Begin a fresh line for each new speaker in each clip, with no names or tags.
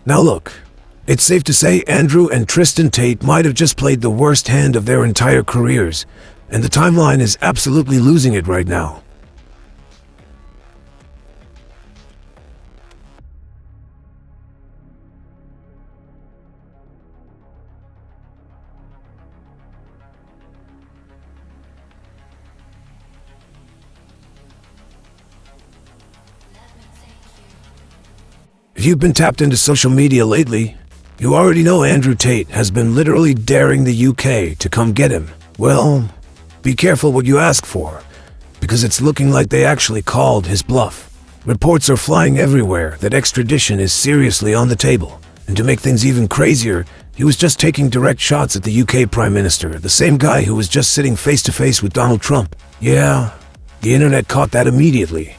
Now look, it's safe to say Andrew and Tristan Tate might have just played the worst hand of their entire careers, and the timeline is absolutely losing it right now. If you've been tapped into social media lately, you already know Andrew Tate has been literally daring the UK to come get him. Well, be careful what you ask for, because it's looking like they actually called his bluff. Reports are flying everywhere that extradition is seriously on the table, and to make things even crazier, he was just taking direct shots at the UK Prime Minister, the same guy who was just sitting face to face with Donald Trump. Yeah, the internet caught that immediately.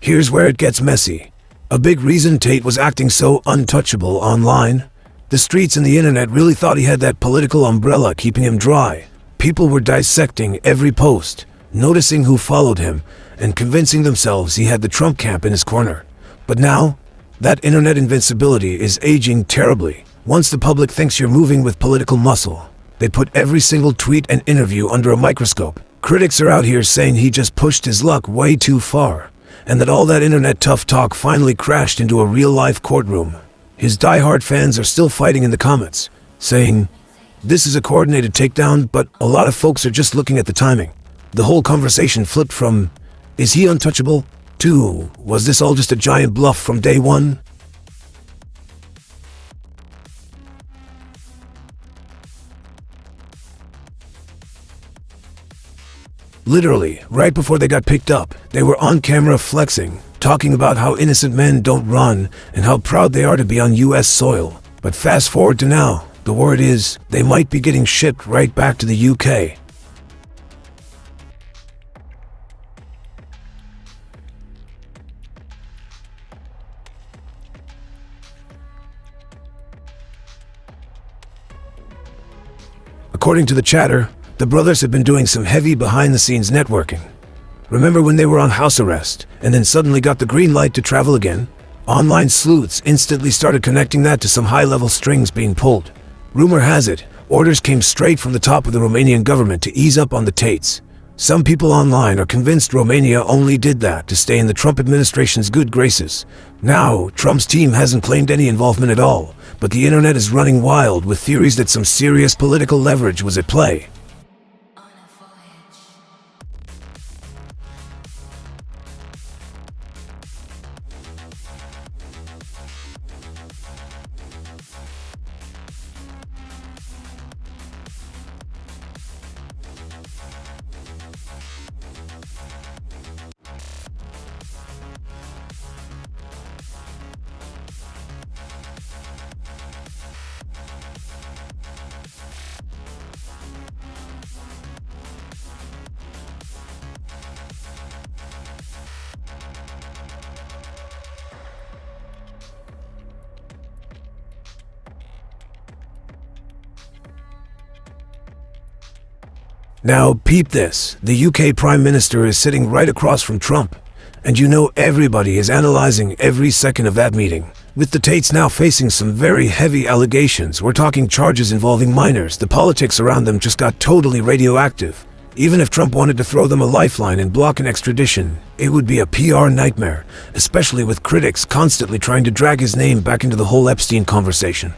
Here's where it gets messy. A big reason Tate was acting so untouchable online. The streets and the internet really thought he had that political umbrella keeping him dry. People were dissecting every post, noticing who followed him, and convincing themselves he had the Trump camp in his corner. But now, that internet invincibility is aging terribly. Once the public thinks you're moving with political muscle, they put every single tweet and interview under a microscope. Critics are out here saying he just pushed his luck way too far, and that all that internet tough talk finally crashed into a real-life courtroom. His die-hard fans are still fighting in the comments, saying, "This is a coordinated takedown," but a lot of folks are just looking at the timing. The whole conversation flipped from, "Is he untouchable?" to, "Was this all just a giant bluff from day one?" Literally, right before they got picked up, they were on camera flexing, talking about how innocent men don't run and how proud they are to be on US soil. But fast forward to now, the word is they might be getting shipped right back to the UK. According to the chatter, the brothers have been doing some heavy behind-the-scenes networking. Remember when they were on house arrest, and then suddenly got the green light to travel again? Online sleuths instantly started connecting that to some high-level strings being pulled. Rumor has it, orders came straight from the top of the Romanian government to ease up on the Tates. Some people online are convinced Romania only did that to stay in the Trump administration's good graces. Now, Trump's team hasn't claimed any involvement at all, but the internet is running wild with theories that some serious political leverage was at play. Now, peep this. The UK Prime Minister is sitting right across from Trump, and you know everybody is analyzing every second of that meeting. With the Tates now facing some very heavy allegations, we're talking charges involving minors, the politics around them just got totally radioactive. Even if Trump wanted to throw them a lifeline and block an extradition, it would be a PR nightmare, especially with critics constantly trying to drag his name back into the whole Epstein conversation.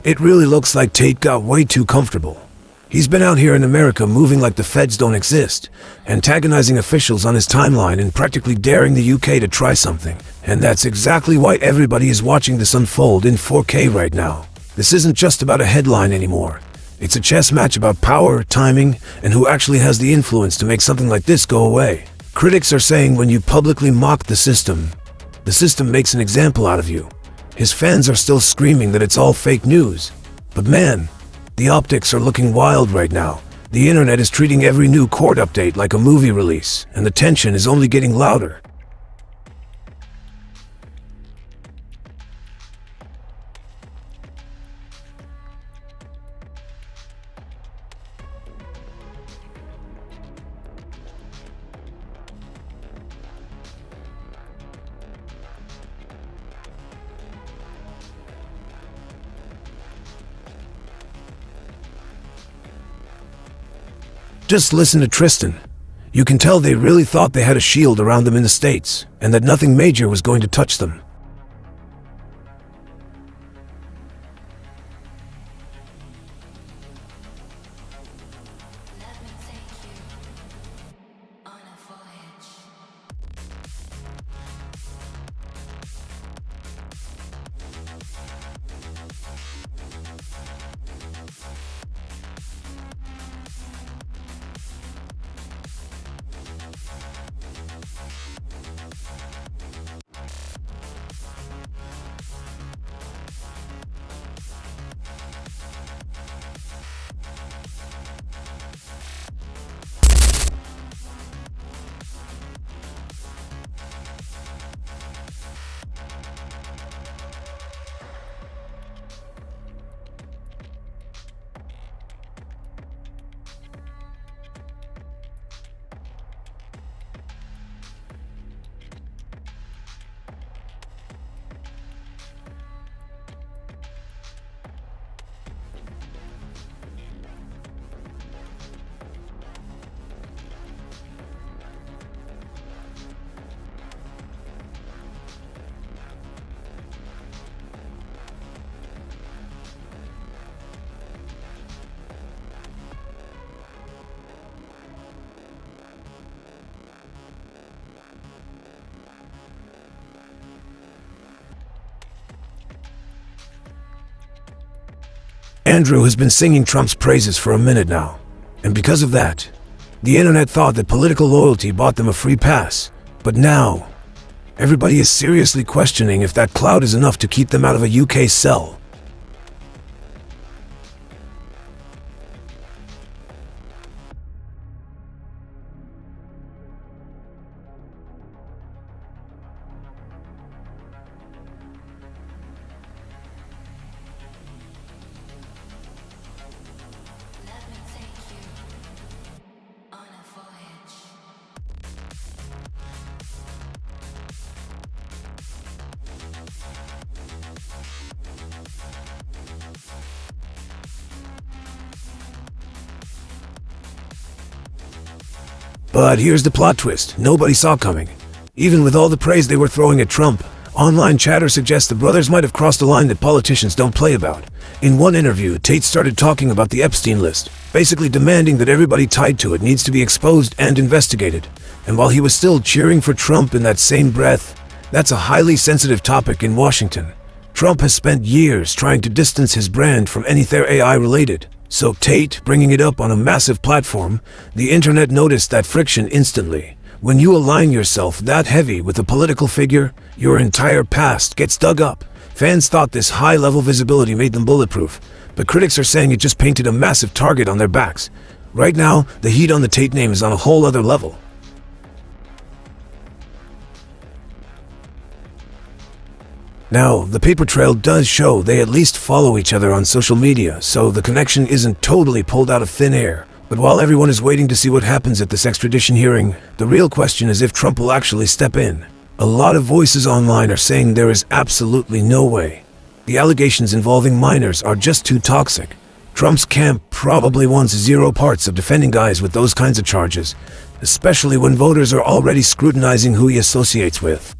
It really looks like Tate got way too comfortable. He's been out here in America moving like the feds don't exist, antagonizing officials on his timeline and practically daring the UK to try something. And that's exactly why everybody is watching this unfold in 4K right now. This isn't just about a headline anymore. It's a chess match about power, timing, and who actually has the influence to make something like this go away. Critics are saying when you publicly mock the system, The system makes an example out of you. His fans are still screaming that it's all fake news. But man, the optics are looking wild right now. The internet is treating every new court update like a movie release, and the tension is only getting louder. Just listen to Tristan. You can tell they really thought they had a shield around them in the States, and that nothing major was going to touch them. Andrew has been singing Trump's praises for a minute now, and because of that, the internet thought that political loyalty bought them a free pass. But now, everybody is seriously questioning if that clout is enough to keep them out of a UK cell. But here's the plot twist nobody saw coming. Even with all the praise they were throwing at Trump, online chatter suggests the brothers might have crossed a line that politicians don't play about. In one interview, Tate started talking about the Epstein list, basically demanding that everybody tied to it needs to be exposed and investigated. And while he was still cheering for Trump in that same breath, that's a highly sensitive topic in Washington. Trump has spent years trying to distance his brand from anything AI related. So Tate, bringing it up on a massive platform, the internet noticed that friction instantly. When you align yourself that heavy with a political figure, your entire past gets dug up. Fans thought this high-level visibility made them bulletproof, but critics are saying it just painted a massive target on their backs. Right now, the heat on the Tate name is on a whole other level. Now, the paper trail does show they at least follow each other on social media, so the connection isn't totally pulled out of thin air. But while everyone is waiting to see what happens at this extradition hearing, the real question is if Trump will actually step in. A lot of voices online are saying there is absolutely no way. The allegations involving minors are just too toxic. Trump's camp probably wants zero parts of defending guys with those kinds of charges, especially when voters are already scrutinizing who he associates with.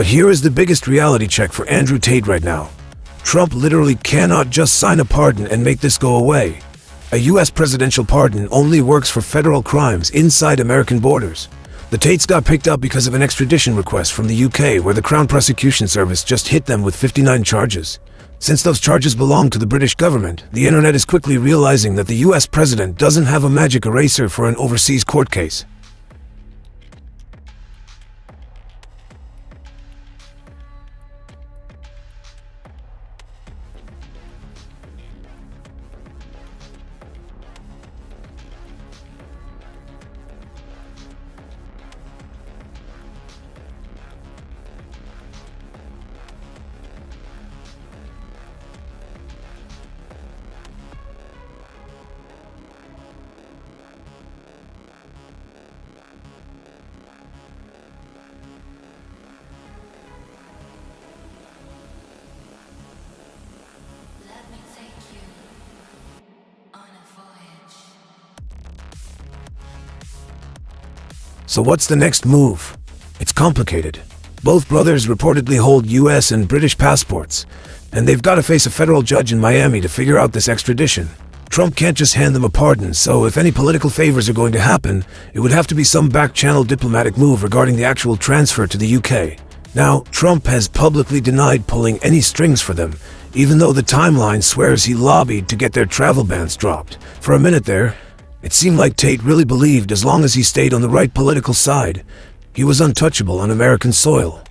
But here is the biggest reality check for Andrew Tate right now. Trump literally cannot just sign a pardon and make this go away. A US presidential pardon only works for federal crimes inside American borders. The Tates got picked up because of an extradition request from the UK, where the Crown Prosecution Service just hit them with 59 charges. Since those charges belong to the British government, the internet is quickly realizing that the US president doesn't have a magic eraser for an overseas court case. So what's the next move? It's complicated. Both brothers reportedly hold US and British passports, and they've got to face a federal judge in Miami to figure out this extradition. Trump can't just hand them a pardon, so if any political favors are going to happen, it would have to be some back-channel diplomatic move regarding the actual transfer to the UK. Now, Trump has publicly denied pulling any strings for them, even though the timeline swears he lobbied to get their travel bans dropped. For a minute there, it seemed like Tate really believed as long as he stayed on the right political side, he was untouchable on American soil.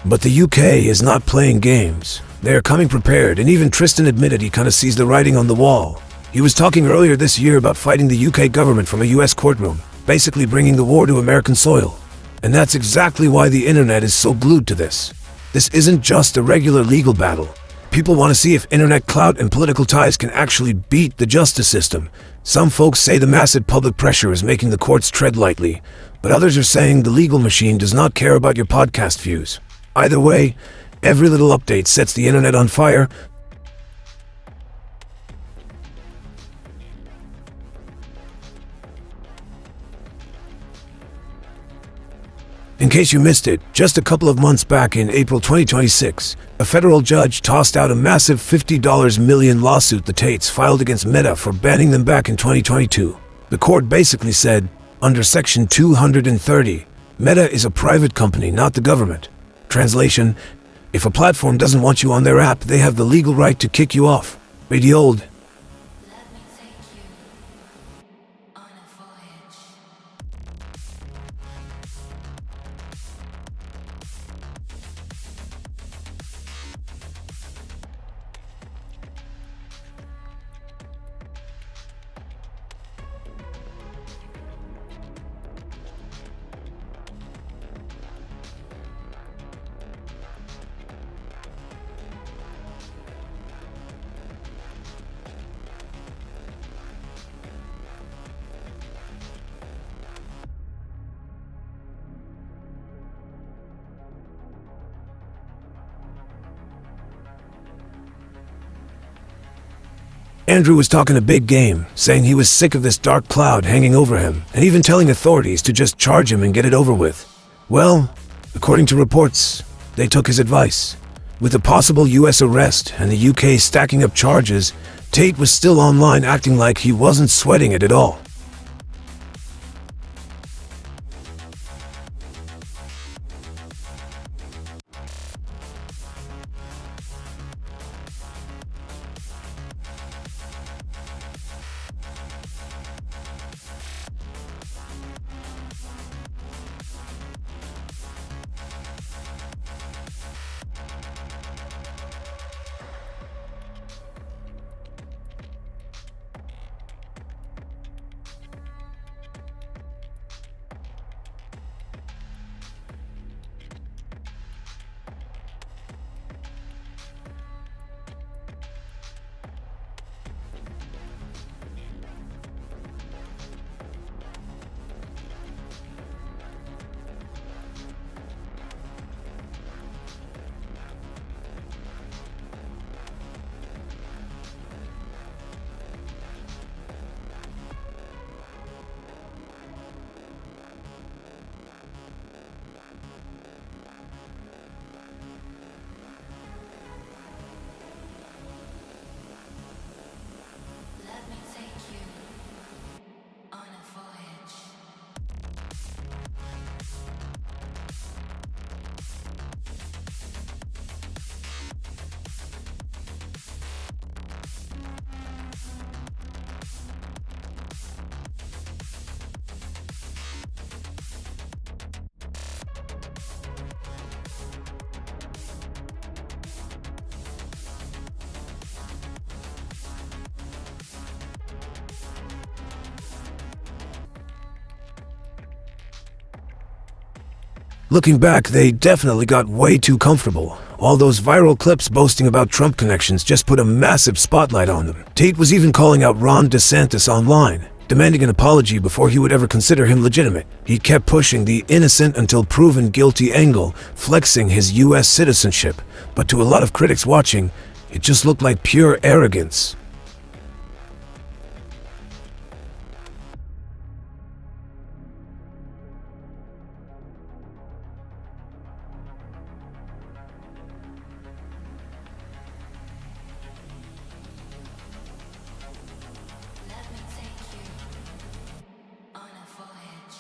But the UK is not playing games. They are coming prepared, and even Tristan admitted he kind of sees the writing on the wall. He was talking earlier this year about fighting the UK government from a US courtroom, basically bringing the war to American soil. And that's exactly why the internet is so glued to this. This isn't just a regular legal battle. People want to see if internet clout and political ties can actually beat the justice system. Some folks say the massive public pressure is making the courts tread lightly, but others are saying the legal machine does not care about your podcast views. Either way, every little update sets the internet on fire. In case you missed it, just a couple of months back in April 2026, a federal judge tossed out a massive $50 million lawsuit the Tates filed against Meta for banning them back in 2022. The court basically said, under Section 230, Meta is a private company, not the government. Translation, if a platform doesn't want you on their app, they have the legal right to kick you off. Read the old. Andrew was talking a big game, saying he was sick of this dark cloud hanging over him, and even telling authorities to just charge him and get it over with. Well, according to reports, they took his advice. With a possible US arrest and the UK stacking up charges, Tate was still online acting like he wasn't sweating it at all. Looking back, they definitely got way too comfortable. All those viral clips boasting about Trump connections just put a massive spotlight on them. Tate was even calling out Ron DeSantis online, demanding an apology before he would ever consider him legitimate. He kept pushing the innocent until proven guilty angle, flexing his US citizenship. But to a lot of critics watching, it just looked like pure arrogance.
Let me take you on a voyage.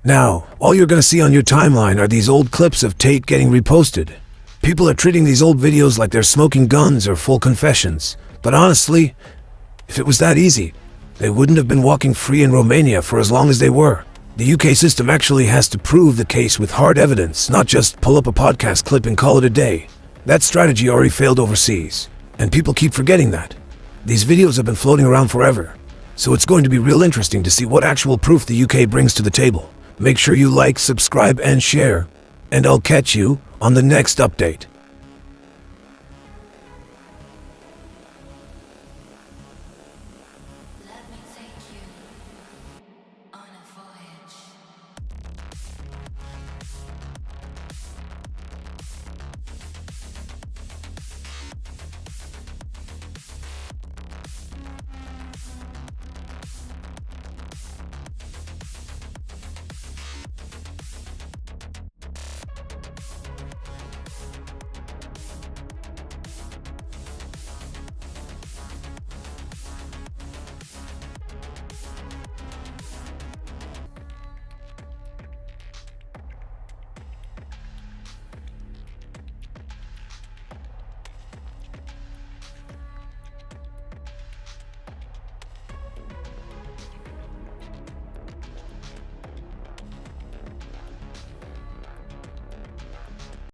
Now, all you're gonna see on your timeline are these old clips of Tate getting reposted. People are treating these old videos like they're smoking guns or full confessions. But honestly, if it was that easy, they wouldn't have been walking free in Romania for as long as they were. The UK system actually has to prove the case with hard evidence, not just pull up a podcast clip and call it a day. That strategy already failed overseas, and people keep forgetting that. These videos have been floating around forever, so it's going to be real interesting to see what actual proof the UK brings to the table. Make sure you like, subscribe, and share, and I'll catch you on the next update.